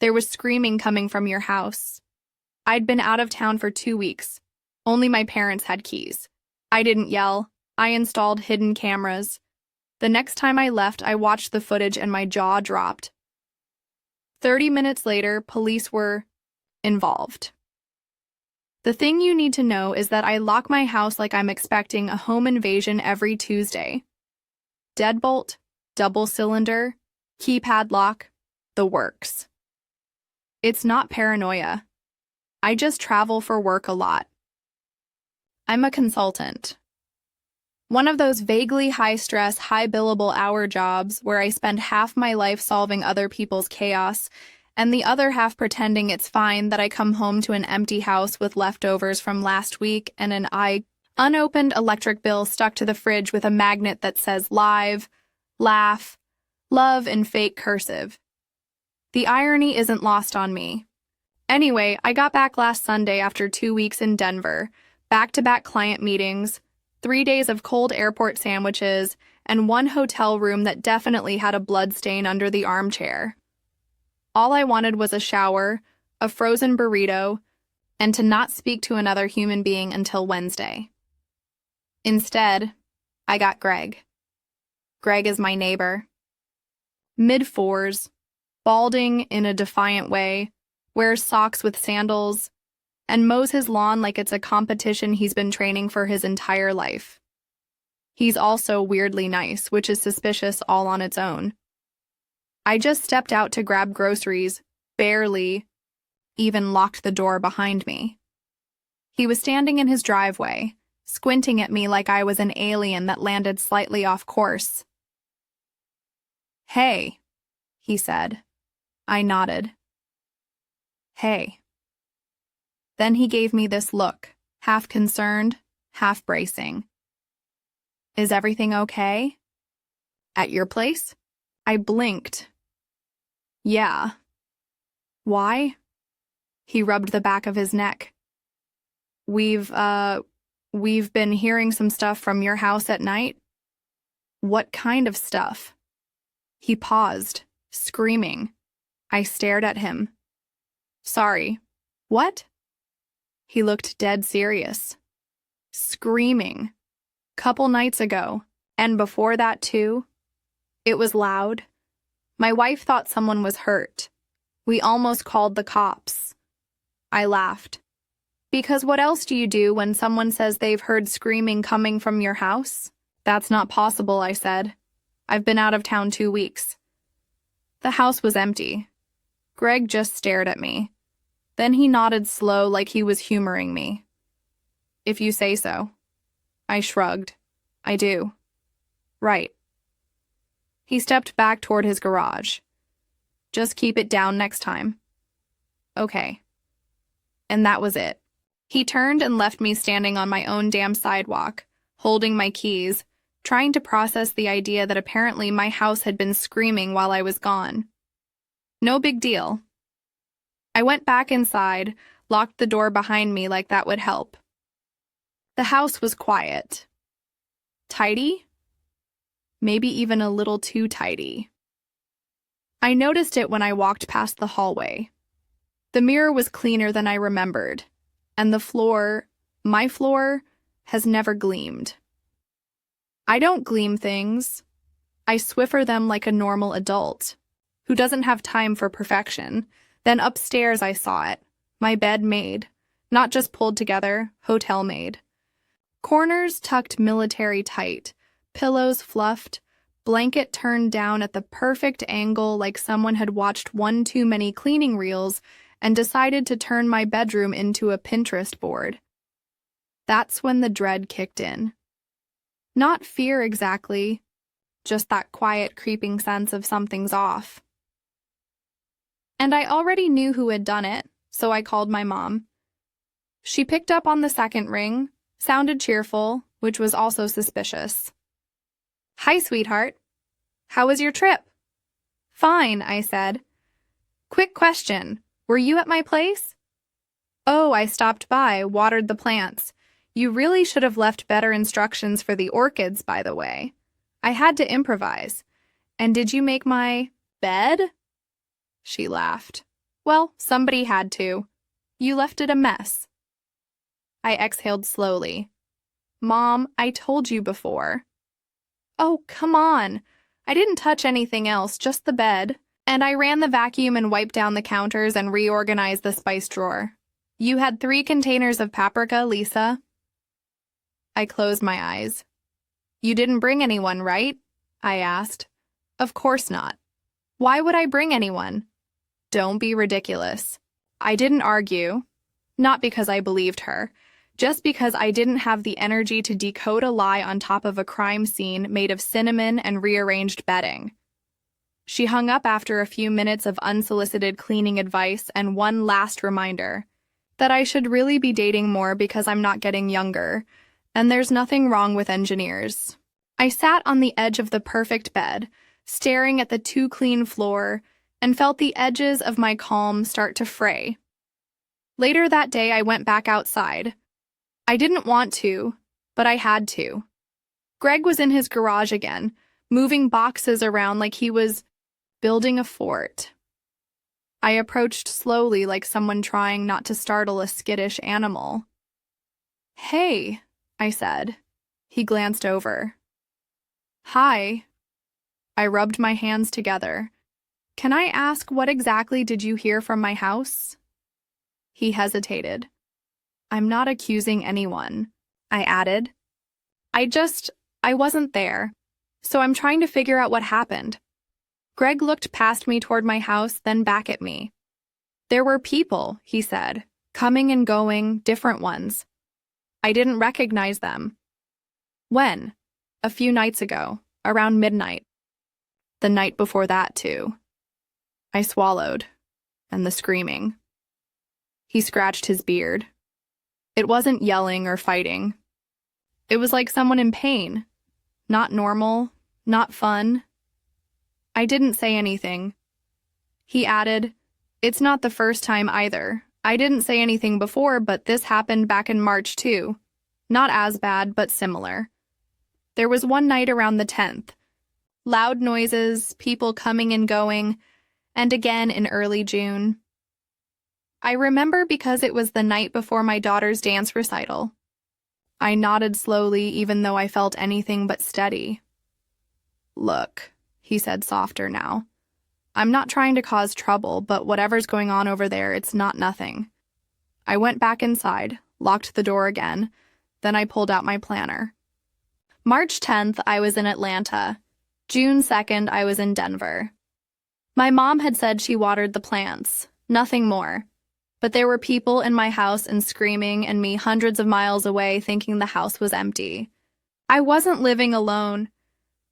There was screaming coming from your house. I'd been out of town for 2 weeks. Only my parents had keys. I didn't yell. I installed hidden cameras. The next time I left, I watched the footage and my jaw dropped. 30 minutes later, police were involved. The thing you need to know is that I lock my house like I'm expecting a home invasion every Tuesday. Deadbolt, double cylinder, keypad lock, the works. It's not paranoia. I just travel for work a lot. I'm a consultant. One of those vaguely high-stress, high-billable hour jobs where I spend half my life solving other people's chaos and the other half pretending it's fine that I come home to an empty house with leftovers from last week and an unopened electric bill stuck to the fridge with a magnet that says live, laugh, love in fake cursive. The irony isn't lost on me. Anyway, I got back last Sunday after 2 weeks in Denver, back-to-back client meetings, 3 days of cold airport sandwiches, and one hotel room that definitely had a blood stain under the armchair. All I wanted was a shower, a frozen burrito, and to not speak to another human being until Wednesday. Instead, I got Greg. Greg is my neighbor. Mid-fours, balding in a defiant way, wears socks with sandals, and mows his lawn like it's a competition he's been training for his entire life. He's also weirdly nice, which is suspicious all on its own. I just stepped out to grab groceries, barely even locked the door behind me. He was standing in his driveway, squinting at me like I was an alien that landed slightly off course. "Hey," he said. I nodded. "Hey." Then he gave me this look, half concerned, half bracing. "Is everything okay? At your place?" I blinked. "Yeah." "Why?" He rubbed the back of his neck. We've been hearing some stuff from your house at night." "What kind of stuff?" He paused, screaming. I stared at him. "Sorry, what?" He looked dead serious. "Screaming. Couple nights ago, and before that too. It was loud. My wife thought someone was hurt. We almost called the cops." I laughed. "Because what else do you do when someone says they've heard screaming coming from your house?" "That's not possible," I said. "I've been out of town 2 weeks." The house was empty. Greg just stared at me. Then he nodded slow like he was humoring me. "If you say so." I shrugged. "I do." "Right." He stepped back toward his garage. "Just keep it down next time." "Okay." And that was it. He turned and left me standing on my own damn sidewalk, holding my keys, trying to process the idea that apparently my house had been screaming while I was gone. No big deal. I went back inside, locked the door behind me like that would help. The house was quiet. Tidy? Maybe even a little too tidy. I noticed it when I walked past the hallway. The mirror was cleaner than I remembered, and the floor, my floor, has never gleamed. I don't gleam things. I Swiffer them like a normal adult, who doesn't have time for perfection. Then upstairs I saw it, my bed made, not just pulled together, hotel made. Corners tucked military tight, pillows fluffed, blanket turned down at the perfect angle like someone had watched one too many cleaning reels and decided to turn my bedroom into a Pinterest board. That's when the dread kicked in. Not fear exactly, just that quiet creeping sense of something's off. And I already knew who had done it, so I called my mom. She picked up on the second ring, sounded cheerful, which was also suspicious. "Hi, sweetheart. How was your trip?" "Fine," I said. "Quick question. Were you at my place?" "Oh, I stopped by, watered the plants. You really should have left better instructions for the orchids, by the way. I had to improvise. And did you make my bed?" She laughed. Well, somebody had to. You left it a mess. I exhaled slowly. Mom, I told you before. Oh, come on. I didn't touch anything else, just the bed. And I ran the vacuum and wiped down the counters and reorganized the spice drawer. You had 3 containers of paprika, Lisa. I closed my eyes. You didn't bring anyone, right? I asked. Of course not. Why would I bring anyone? Don't be ridiculous. I didn't argue. Not because I believed her. Just because I didn't have the energy to decode a lie on top of a crime scene made of cinnamon and rearranged bedding. She hung up after a few minutes of unsolicited cleaning advice and one last reminder that I should really be dating more because I'm not getting younger, and there's nothing wrong with engineers. I sat on the edge of the perfect bed, staring at the too clean floor, and felt the edges of my calm start to fray. Later that day, I went back outside. I didn't want to, but I had to. Greg was in his garage again, moving boxes around like he was building a fort. I approached slowly like someone trying not to startle a skittish animal. Hey, I said. He glanced over. Hi. I rubbed my hands together. Can I ask what exactly did you hear from my house? He hesitated. I'm not accusing anyone, I added. I wasn't there, so I'm trying to figure out what happened. Greg looked past me toward my house, then back at me. There were people, he said, coming and going, different ones. I didn't recognize them. When? A few nights ago, around midnight. The night before that, too. I swallowed, and the screaming. He scratched his beard. It wasn't yelling or fighting. It was like someone in pain. Not normal, not fun. I didn't say anything. He added, It's not the first time either. I didn't say anything before, but this happened back in March too. Not as bad, but similar. There was one night around the 10th. Loud noises, people coming and going, and again in early June. I remember because it was the night before my daughter's dance recital. I nodded slowly, even though I felt anything but steady. Look, he said softer now. I'm not trying to cause trouble, but whatever's going on over there, it's not nothing. I went back inside, locked the door again, then I pulled out my planner. March 10th, I was in Atlanta. June 2nd, I was in Denver. My mom had said she watered the plants, nothing more. But there were people in my house and screaming, and me hundreds of miles away thinking the house was empty. I wasn't living alone.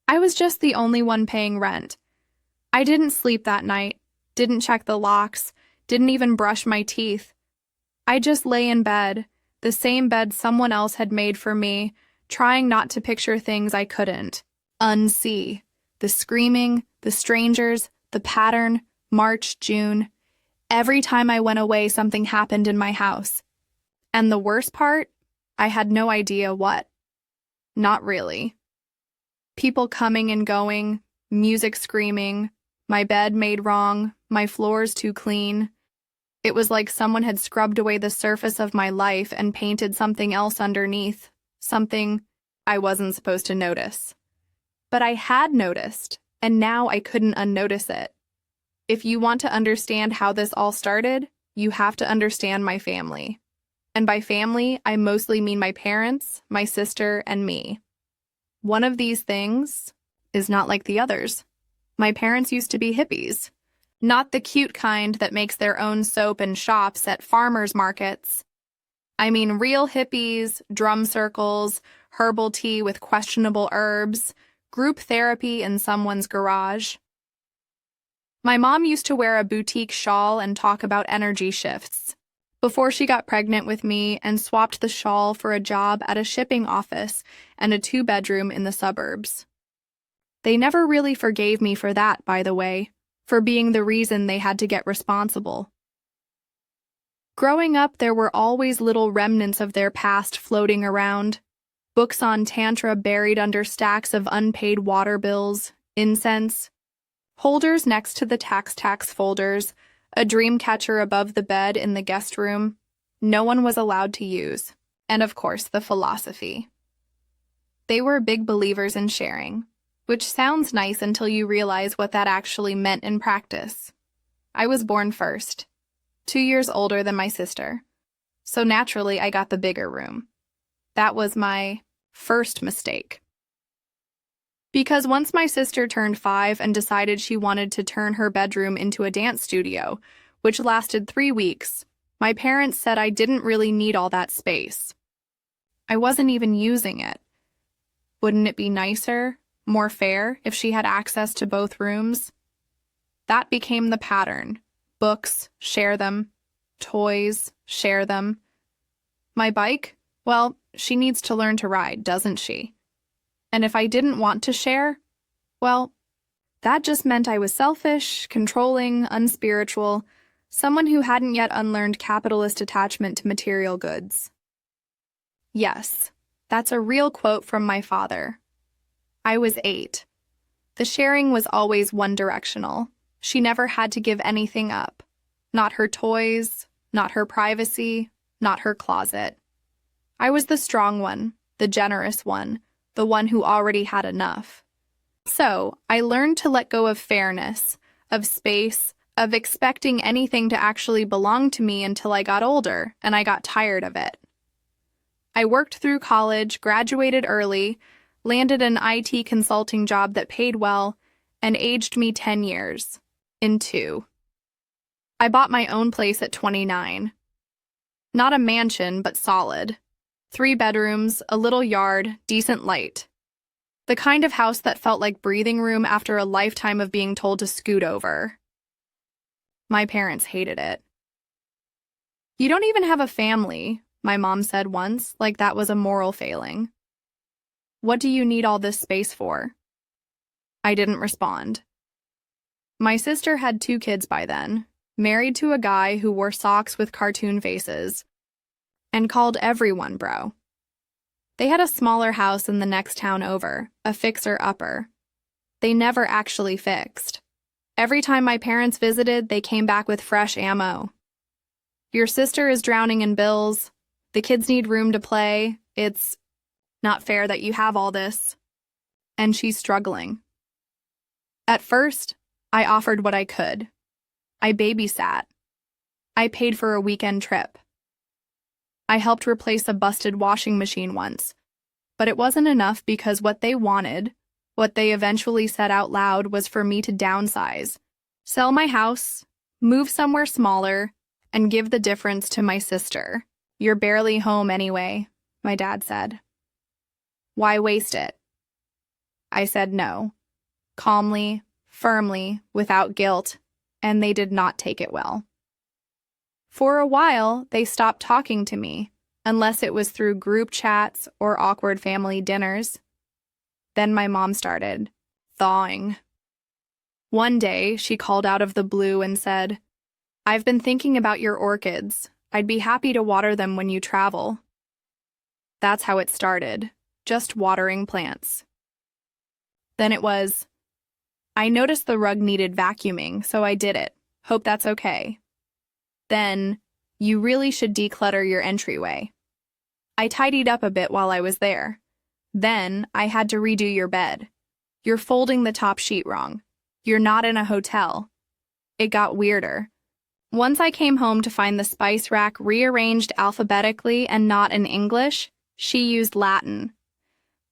I was just the only one paying rent. I didn't sleep that night, didn't check the locks, didn't even brush my teeth. I just lay in bed, the same bed someone else had made for me, trying not to picture things I couldn't unsee. The screaming, the strangers, the pattern, March, June. Every time I went away, something happened in my house. And the worst part, I had no idea what. Not really. People coming and going, music screaming, my bed made wrong, my floors too clean. It was like someone had scrubbed away the surface of my life and painted something else underneath, something I wasn't supposed to notice. But I had noticed, and now I couldn't unnotice it. If you want to understand how this all started, you have to understand my family. And by family, I mostly mean my parents, my sister, and me. One of these things is not like the others. My parents used to be hippies. Not the cute kind that makes their own soap and shops at farmers markets. I mean real hippies, drum circles, herbal tea with questionable herbs, group therapy in someone's garage. My mom used to wear a boutique shawl and talk about energy shifts before she got pregnant with me and swapped the shawl for a job at a shipping office and a 2-bedroom in the suburbs. They never really forgave me for that, by the way, for being the reason they had to get responsible. Growing up, there were always little remnants of their past floating around. Books on Tantra buried under stacks of unpaid water bills, incense, holders next to the tax folders, a dream catcher above the bed in the guest room no one was allowed to use, and of course the philosophy. They were big believers in sharing, which sounds nice until you realize what that actually meant in practice. I was born first, 2 years older than my sister, so naturally I got the bigger room. That was my first mistake. Because once my sister turned 5 and decided she wanted to turn her bedroom into a dance studio, which lasted 3 weeks, my parents said I didn't really need all that space. I wasn't even using it. Wouldn't it be nicer, more fair, if she had access to both rooms? That became the pattern. Books, share them. Toys, share them. My bike? Well, she needs to learn to ride, doesn't she? And if I didn't want to share, well, that just meant I was selfish, controlling, unspiritual, someone who hadn't yet unlearned capitalist attachment to material goods. Yes, that's a real quote from my father. I was 8. The sharing was always one-directional. She never had to give anything up. Not her toys, not her privacy, not her closet. I was the strong one, the generous one, the one who already had enough. So, I learned to let go of fairness, of space, of expecting anything to actually belong to me until I got older, and I got tired of it. I worked through college, graduated early, landed an IT consulting job that paid well, and aged me 10 years. In 2. I bought my own place at 29. Not a mansion, but solid. 3 bedrooms, a little yard, decent light. The kind of house that felt like breathing room after a lifetime of being told to scoot over. My parents hated it. "You don't even have a family," my mom said once, like that was a moral failing. "What do you need all this space for?" I didn't respond. My sister had 2 kids by then, married to a guy who wore socks with cartoon faces, and called everyone bro. They had a smaller house in the next town over, a fixer-upper. They never actually fixed. Every time my parents visited, they came back with fresh ammo. "Your sister is drowning in bills. The kids need room to play. It's not fair that you have all this. And she's struggling." At first, I offered what I could. I babysat. I paid for a weekend trip. I helped replace a busted washing machine once, but it wasn't enough because what they wanted, what they eventually said out loud, was for me to downsize, sell my house, move somewhere smaller, and give the difference to my sister. "You're barely home anyway," my dad said. "Why waste it?" I said no, calmly, firmly, without guilt, and they did not take it well. For a while, they stopped talking to me, unless it was through group chats or awkward family dinners. Then my mom started thawing. One day, she called out of the blue and said, "I've been thinking about your orchids. I'd be happy to water them when you travel." That's how it started, just watering plants. Then it was, "I noticed the rug needed vacuuming, so I did it. Hope that's okay." Then, "You really should declutter your entryway." I tidied up a bit while I was there. Then, "I had to redo your bed. You're folding the top sheet wrong. You're not in a hotel." It got weirder. Once I came home to find the spice rack rearranged alphabetically and not in English, she used Latin.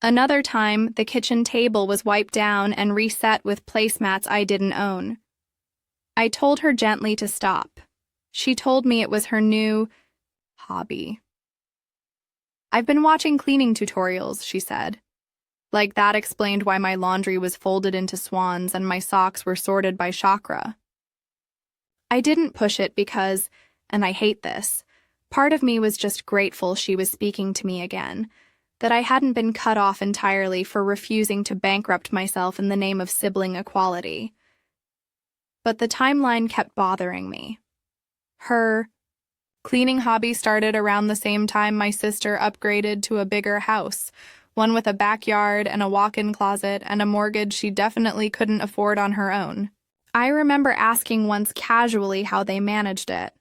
Another time, the kitchen table was wiped down and reset with placemats I didn't own. I told her gently to stop. She told me it was her new hobby. "I've been watching cleaning tutorials," she said. Like that explained why my laundry was folded into swans and my socks were sorted by chakra. I didn't push it because, and I hate this, part of me was just grateful she was speaking to me again, that I hadn't been cut off entirely for refusing to bankrupt myself in the name of sibling equality. But the timeline kept bothering me. Her cleaning hobby started around the same time my sister upgraded to a bigger house, one with a backyard and a walk-in closet and a mortgage she definitely couldn't afford on her own. I remember asking once casually how they managed it.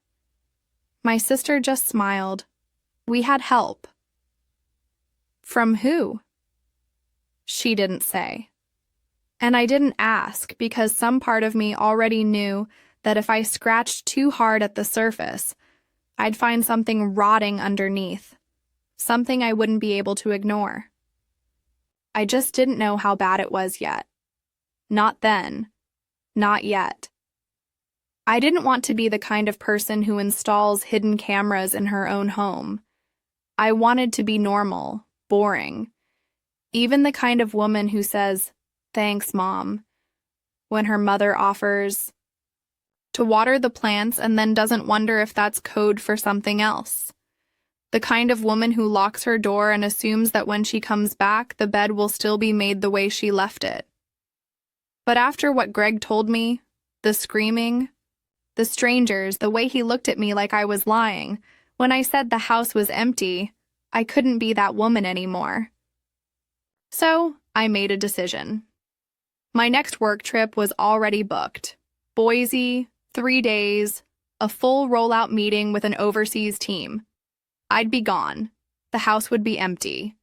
My sister just smiled. We had help. From who? She didn't say. And I didn't ask because some part of me already knew that if I scratched too hard at the surface, I'd find something rotting underneath, something I wouldn't be able to ignore. I just didn't know how bad it was yet. Not then. Not yet. I didn't want to be the kind of person who installs hidden cameras in her own home. I wanted to be normal, boring. Even the kind of woman who says, "Thanks, Mom," when her mother offers to water the plants and then doesn't wonder if that's code for something else. The kind of woman who locks her door and assumes that when she comes back, the bed will still be made the way she left it. But after what Greg told me, the screaming, the strangers, the way he looked at me like I was lying, when I said the house was empty, I couldn't be that woman anymore. So I made a decision. My next work trip was already booked. Boise, 3 days, a full rollout meeting with an overseas team. I'd be gone. The house would be empty.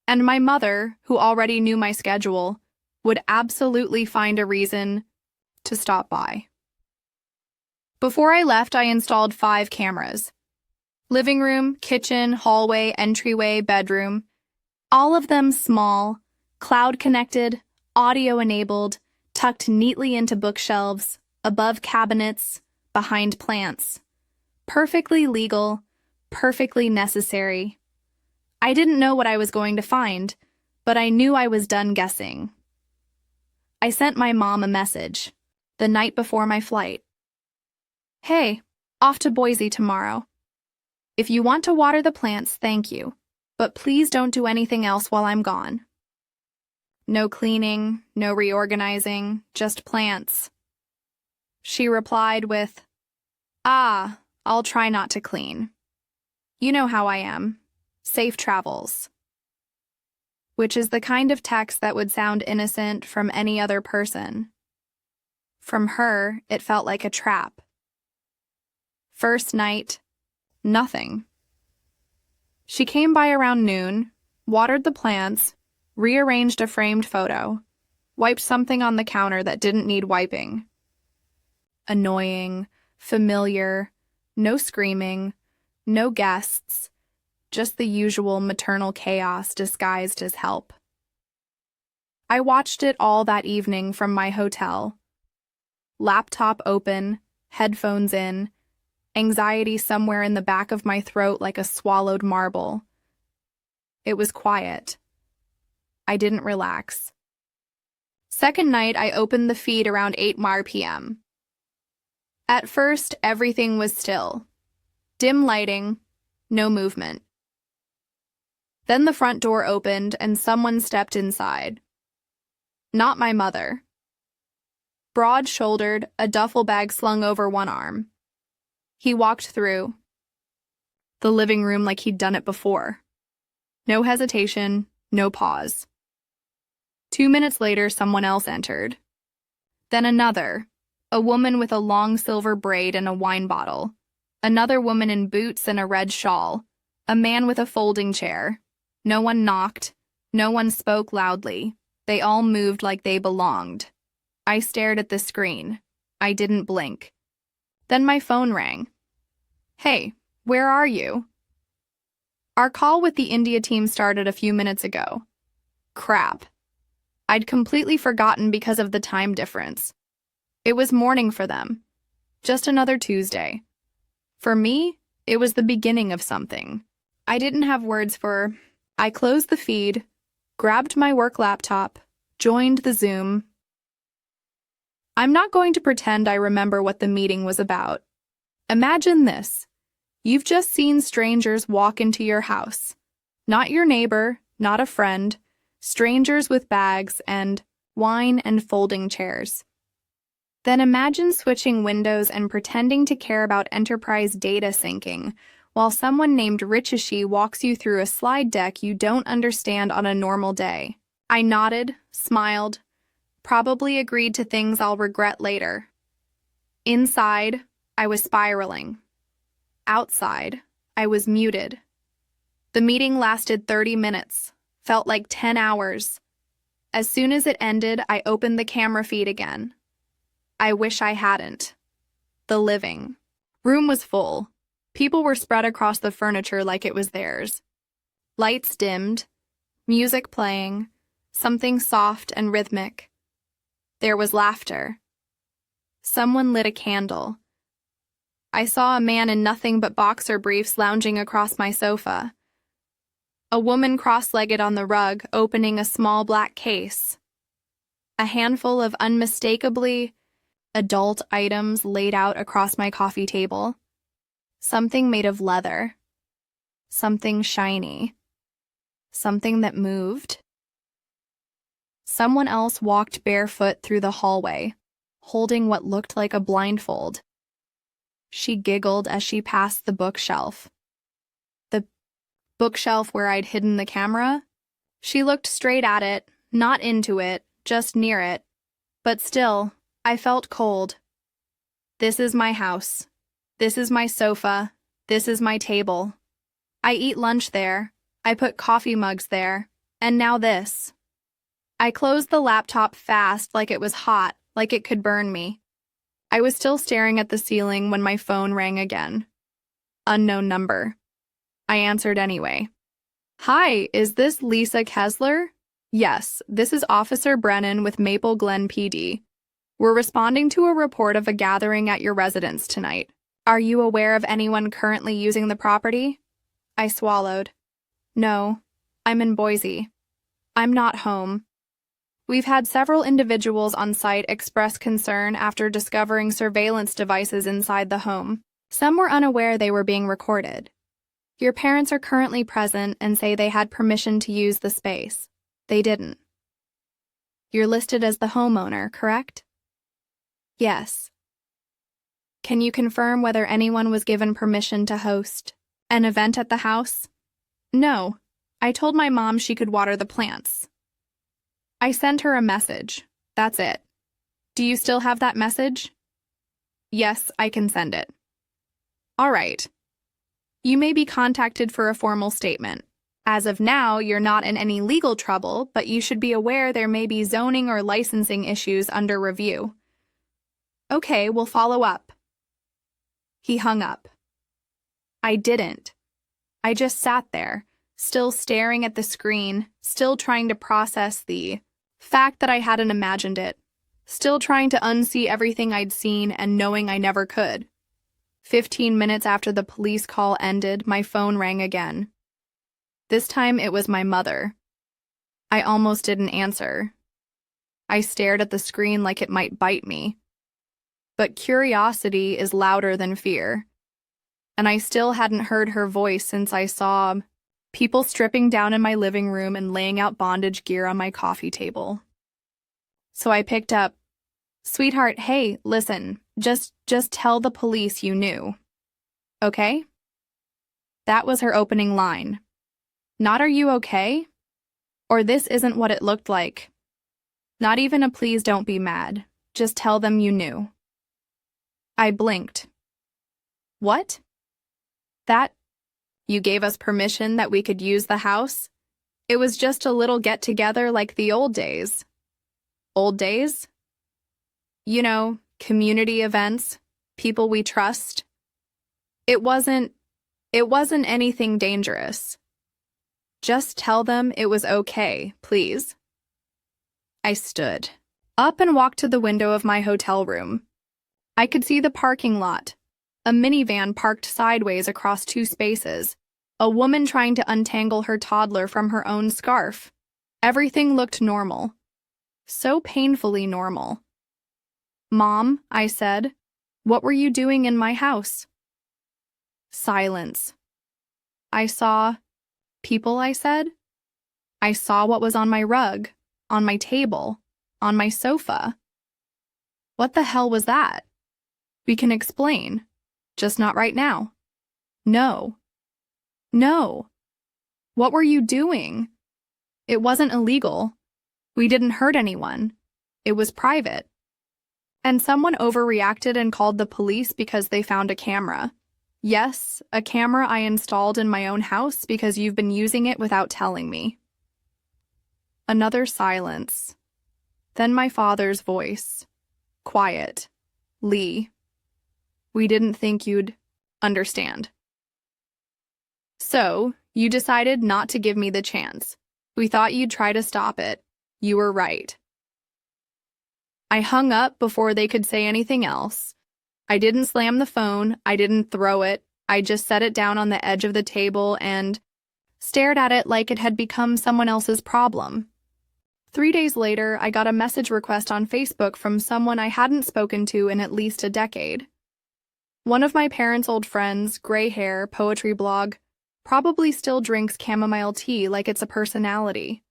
And my mother, who already knew my schedule, would absolutely find a reason to stop by. Before I left, I installed 5 cameras. Living room, kitchen, hallway, entryway, bedroom. All of them small, cloud-connected, audio-enabled, tucked neatly into bookshelves, above cabinets, behind plants. Perfectly legal, perfectly necessary. I didn't know what I was going to find, but I knew I was done guessing. I sent my mom a message, the night before my flight. "Hey, off to Boise tomorrow. If you want to water the plants, thank you, but please don't do anything else while I'm gone." No cleaning, no reorganizing, just plants. She replied with, "I'll try not to clean. You know how I am. Safe travels." Which is the kind of text that would sound innocent from any other person. From her, it felt like a trap. First night, nothing. She came by around noon, watered the plants, rearranged a framed photo, wiped something on the counter that didn't need wiping. Annoying, familiar, no screaming, no guests, just the usual maternal chaos disguised as help. I watched it all that evening from my hotel. Laptop open, headphones in, anxiety somewhere in the back of my throat like a swallowed marble. It was quiet. I didn't relax. Second night, I opened the feed around 8 p.m. At first, everything was still. Dim lighting, no movement. Then the front door opened and someone stepped inside. Not my mother. Broad-shouldered, a duffel bag slung over one arm. He walked through the living room like he'd done it before. No hesitation, no pause. 2 minutes later, someone else entered. Then another, a woman with a long silver braid and a wine bottle. Another woman in boots and a red shawl. A man with a folding chair. No one knocked. No one spoke loudly. They all moved like they belonged. I stared at the screen. I didn't blink. Then my phone rang. "Hey, where are you?" Our call with the India team started a few minutes ago. Crap. I'd completely forgotten because of the time difference. It was morning for them. Just another Tuesday. For me, it was the beginning of something. I didn't have words for. I closed the feed, grabbed my work laptop, joined the Zoom. I'm not going to pretend I remember what the meeting was about. Imagine this. You've just seen strangers walk into your house. Not your neighbor, not a friend. Strangers with bags and wine and folding chairs. Then imagine switching windows and pretending to care about enterprise data syncing, while someone named Richishi walks you through a slide deck you don't understand on a normal day. I nodded, smiled, probably agreed to things I'll regret later. Inside, I was spiraling. Outside, I was muted. The meeting lasted 30 minutes, felt like 10 hours. As soon as it ended, I opened the camera feed again. I wish I hadn't. The living room was full. People were spread across the furniture like it was theirs. Lights dimmed, music playing, something soft and rhythmic. There was laughter. Someone lit a candle. I saw a man in nothing but boxer briefs lounging across my sofa. A woman cross-legged on the rug, opening a small black case. A handful of unmistakably adult items laid out across my coffee table. Something made of leather. Something shiny. Something that moved. Someone else walked barefoot through the hallway, holding what looked like a blindfold. She giggled as she passed the bookshelf. The bookshelf where I'd hidden the camera? She looked straight at it, not into it, just near it. But still, I felt cold. This is my house. This is my sofa. This is my table. I eat lunch there. I put coffee mugs there. And now this. I closed the laptop fast, like it was hot, like it could burn me. I was still staring at the ceiling when my phone rang again. Unknown number. I answered anyway. Hi, is this Lisa Kessler? Yes, this is Officer Brennan with Maple Glen PD. We're responding to a report of a gathering at your residence tonight. Are you aware of anyone currently using the property? I swallowed. No, I'm in Boise. I'm not home. We've had several individuals on site express concern after discovering surveillance devices inside the home. Some were unaware they were being recorded. Your parents are currently present and say they had permission to use the space. They didn't. You're listed as the homeowner, correct? Yes. Can you confirm whether anyone was given permission to host an event at the house? No. I told my mom she could water the plants. I sent her a message. That's it. Do you still have that message? Yes, I can send it. All right. You may be contacted for a formal statement. As of now, you're not in any legal trouble, but you should be aware there may be zoning or licensing issues under review. Okay, we'll follow up. He hung up. I didn't. I just sat there, still staring at the screen, still trying to process the fact that I hadn't imagined it, still trying to unsee everything I'd seen and knowing I never could. 15 minutes after the police call ended, my phone rang again. This time it was my mother. I almost didn't answer. I stared at the screen like it might bite me. But curiosity is louder than fear. And I still hadn't heard her voice since I saw people stripping down in my living room and laying out bondage gear on my coffee table. So I picked up, "Sweetheart, hey, listen, just tell the police you knew. Okay?" That was her opening line. Not "are you okay?" Or "this isn't what it looked like." Not even a "please don't be mad, just tell them you knew." I blinked. What? That you gave us permission that we could use the house? It was just a little get-together like the old days. Old days? You know, community events, people we trust. It wasn't anything dangerous. Just tell them it was okay, please. I stood up and walked to the window of my hotel room. I could see the parking lot, a minivan parked sideways across two spaces, a woman trying to untangle her toddler from her own scarf. Everything looked normal. So painfully normal. "Mom," I said, "what were you doing in my house?" Silence. "I saw people," I said. "I saw what was on my rug, on my table, on my sofa." "What the hell was that?" "We can explain. Just not right now." "No. No. What were you doing? It wasn't illegal. We didn't hurt anyone. It was private." And someone overreacted and called the police because they found a camera. Yes, a camera I installed in my own house because you've been using it without telling me. Another silence. Then my father's voice. Quiet. Lee. We didn't think you'd understand. So, you decided not to give me the chance. We thought you'd try to stop it. You were right. I hung up before they could say anything else. I didn't slam the phone, I didn't throw it, I just set it down on the edge of the table and stared at it like it had become someone else's problem. 3 days later, I got a message request on Facebook from someone I hadn't spoken to in at least a decade. One of my parents' old friends, gray hair, poetry blog, probably still drinks chamomile tea like it's a personality.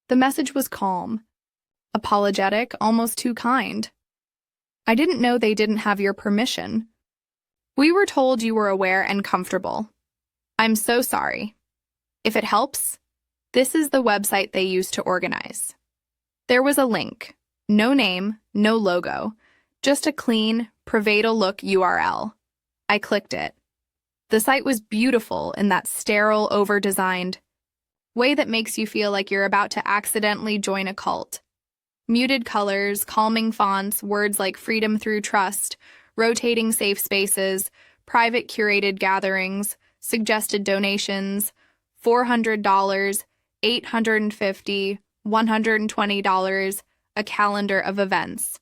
The message was calm, apologetic, almost too kind. I didn't know they didn't have your permission. We were told you were aware and comfortable. I'm so sorry. If it helps, this is the website they used to organize. There was a link. No name, no logo. Just a clean, Privado-look URL. I clicked it. The site was beautiful in that sterile, over-designed way that makes you feel like you're about to accidentally join a cult. Muted colors, calming fonts, words like freedom through trust, rotating safe spaces, private curated gatherings, suggested donations, $400, $850, $120, a calendar of events.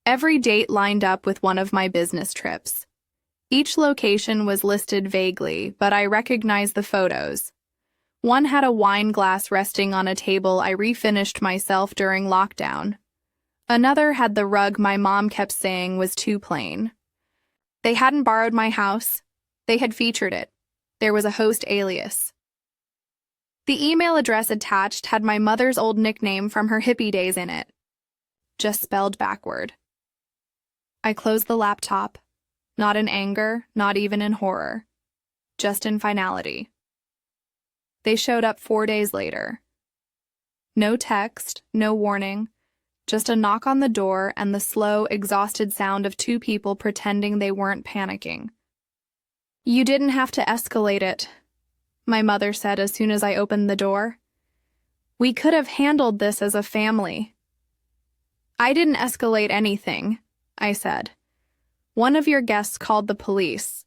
Every date lined up with one of my business trips. Each location was listed vaguely, but I recognized the photos. One had a wine glass resting on a table I refinished myself during lockdown. Another had the rug my mom kept saying was too plain. They hadn't borrowed my house. They had featured it. There was a host alias. The email address attached had my mother's old nickname from her hippie days in it, just spelled backward. I closed the laptop, not in anger, not even in horror, just in finality. They showed up 4 days later. No text, no warning, just a knock on the door and the slow, exhausted sound of two people pretending they weren't panicking. You didn't have to escalate it, my mother said as soon as I opened the door. We could have handled this as a family. I didn't escalate anything, I said. One of your guests called the police.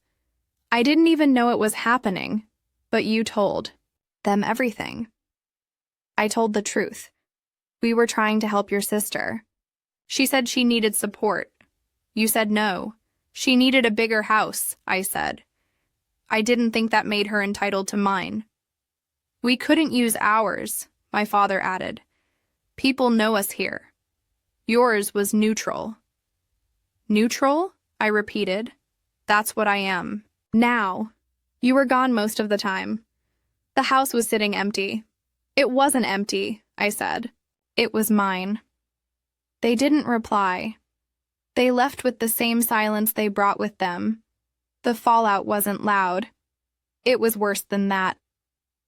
I didn't even know it was happening, but you told them everything. I told the truth. We were trying to help your sister. She said she needed support. You said no. She needed a bigger house, I said. I didn't think that made her entitled to mine. We couldn't use ours, my father added. People know us here. Yours was neutral. Neutral? I repeated. That's what I am. Now. You were gone most of the time. The house was sitting empty. It wasn't empty, I said. It was mine. They didn't reply. They left with the same silence they brought with them. The fallout wasn't loud. It was worse than that.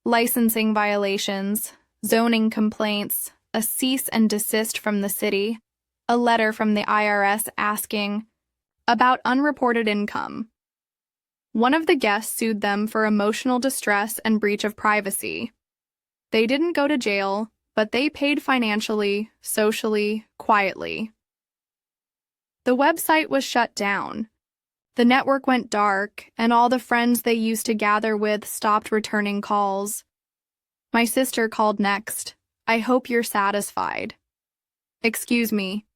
Licensing violations, zoning complaints, a cease and desist from the city, a letter from the IRS asking about unreported income. One of the guests sued them for emotional distress and breach of privacy. They didn't go to jail, but they paid financially, socially, quietly. The website was shut down. The network went dark, and all the friends they used to gather with stopped returning calls. My sister called next. I hope you're satisfied. Excuse me.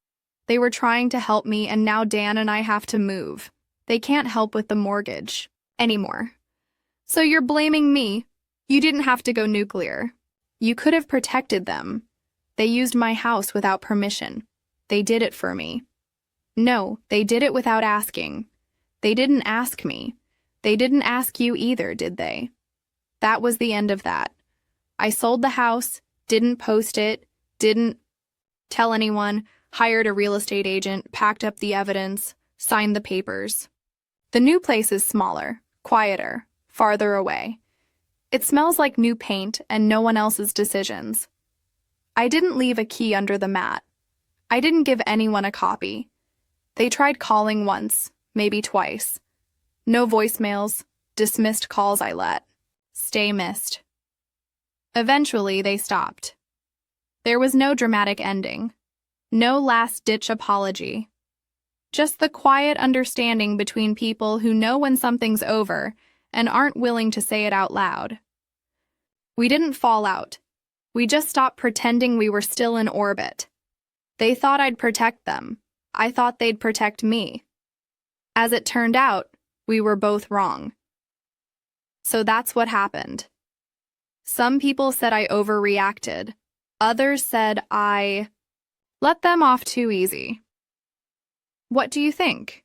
They were trying to help me, and now Dan and I have to move. They can't help with the mortgage anymore. So you're blaming me. You didn't have to go nuclear. You could have protected them. They used my house without permission. They did it for me. No, they did it without asking. They didn't ask me. They didn't ask you either, did they? That was the end of that. I sold the house, didn't post it, didn't tell anyone, hired a real estate agent, packed up the evidence, signed the papers. The new place is smaller, quieter, farther away. It smells like new paint and no one else's decisions. I didn't leave a key under the mat. I didn't give anyone a copy. They tried calling once, maybe twice. No voicemails, dismissed calls I let. Stay missed. Eventually, they stopped. There was no dramatic ending. No last-ditch apology. Just the quiet understanding between people who know when something's over and aren't willing to say it out loud. We didn't fall out. We just stopped pretending we were still in orbit. They thought I'd protect them. I thought they'd protect me. As it turned out, we were both wrong. So that's what happened. Some people said I overreacted. Others said I let them off too easy. What do you think?